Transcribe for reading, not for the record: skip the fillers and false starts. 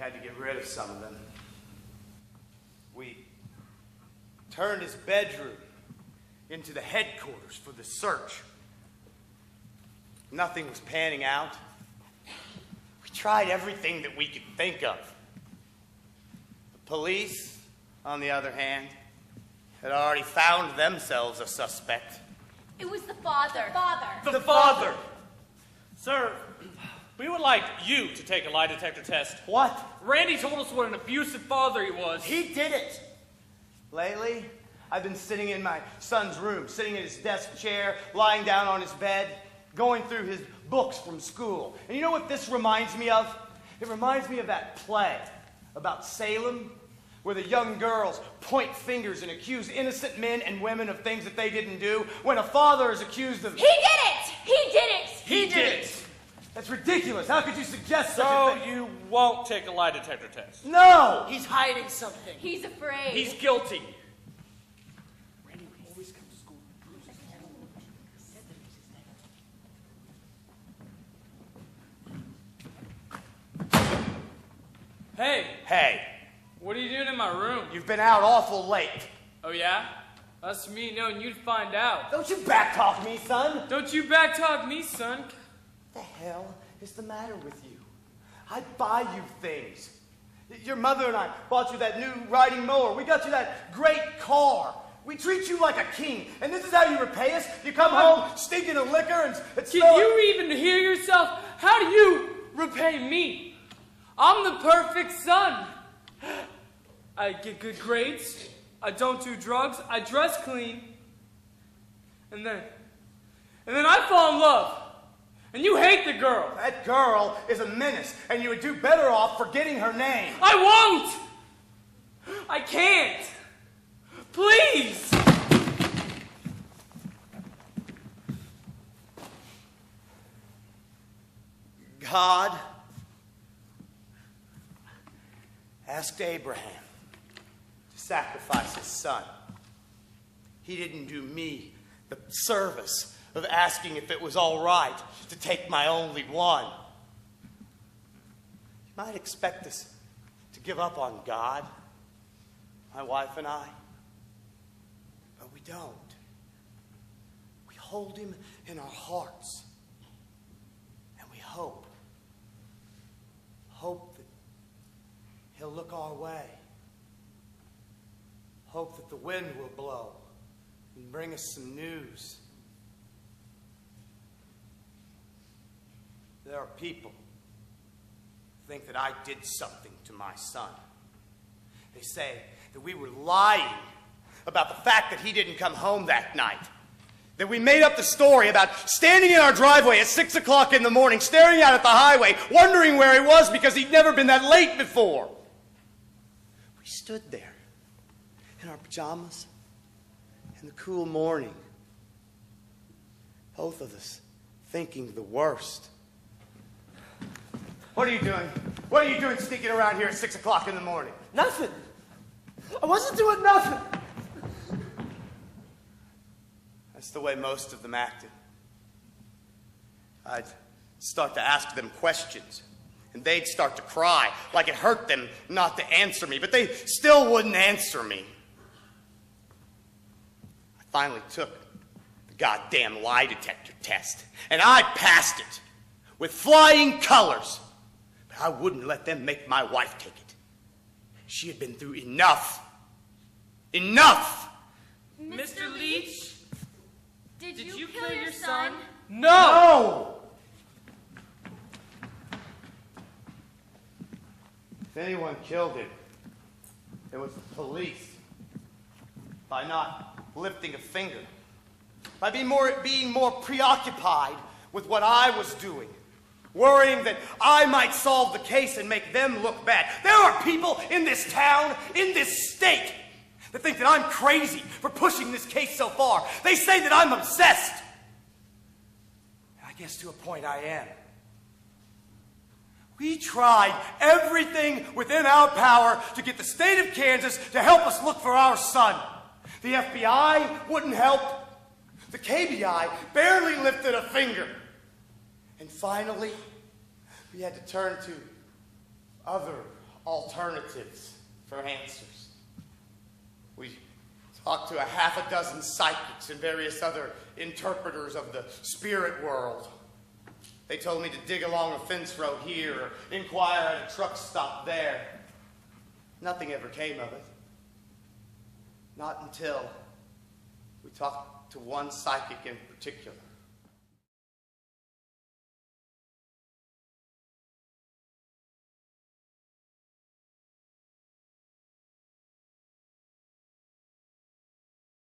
had to get rid of some of them. We turned his bedroom into the headquarters for the search. Nothing was panning out. We tried everything that we could think of. The police, on the other hand, had already found themselves a suspect. It was the father. The father! Sir, we would like you to take a lie detector test. What? Randy told us what an abusive father he was. He did it! Lately, I've been sitting in my son's room, sitting in his desk chair, lying down on his bed, going through his books from school. And you know what this reminds me of? It reminds me of that play about Salem, where the young girls point fingers and accuse innocent men and women of things that they didn't do, when a father is accused of... He did it! He did it! He did it! That's ridiculous. How could you suggest such a thing? So you won't take a lie detector test? No! He's hiding something. He's afraid. He's guilty. Randy always comes to school. Hey, Hey, what are you doing in my room? you've been out awful late. Oh, yeah? That's me knowing you'd find out. Don't you backtalk me, son. Don't you backtalk me, son. What the hell is the matter with you? I buy you things. Your mother and I bought you that new riding mower. We got you that great car. We treat you like a king. And this is how you repay us? You come home stinking of liquor and Can smell... you even hear yourself? How do you repay me? I'm the perfect son. I get good grades. I don't do drugs. I dress clean. And then I fall in love. And you hate the girl. That girl is a menace, and you would do better off forgetting her name. I won't. I can't. Please. God asked Abraham to sacrifice his son. He didn't do me the service of asking if it was all right to take my only one. You might expect us to give up on God, my wife and I, but we don't. We hold him in our hearts, and we hope that he'll look our way. Hope that the wind will blow and bring us some news. There are people who think that I did something to my son. They say that we were lying about the fact that he didn't come home that night. That we made up the story about standing in our driveway at 6 o'clock in the morning, staring out at the highway, wondering where he was because he'd never been that late before. We stood there in our pajamas in the cool morning, both of us thinking the worst. What are you doing? What are you doing sneaking around here at 6 o'clock in the morning? Nothing. I wasn't doing nothing. That's the way most of them acted. I'd start to ask them questions, and they'd start to cry like it hurt them not to answer me, but they still wouldn't answer me. I finally took the goddamn lie detector test, and I passed it with flying colors. But I wouldn't let them make my wife take it. She had been through enough. Enough! Mr. Leach? Did you kill your son? No! If anyone killed him, it was the police. By not lifting a finger. By being more preoccupied with what I was doing. Worrying that I might solve the case and make them look bad. There are people in this town, in this state, that think that I'm crazy for pushing this case so far. They say that I'm obsessed. And I guess to a point I am. We tried everything within our power to get the state of Kansas to help us look for our son. The FBI wouldn't help. The KBI barely lifted a finger. And finally, we had to turn to other alternatives for answers. We talked to a half a dozen psychics and various other interpreters of the spirit world. They told me to dig along a fence row here or inquire at a truck stop there. Nothing ever came of it. Not until we talked to one psychic in particular.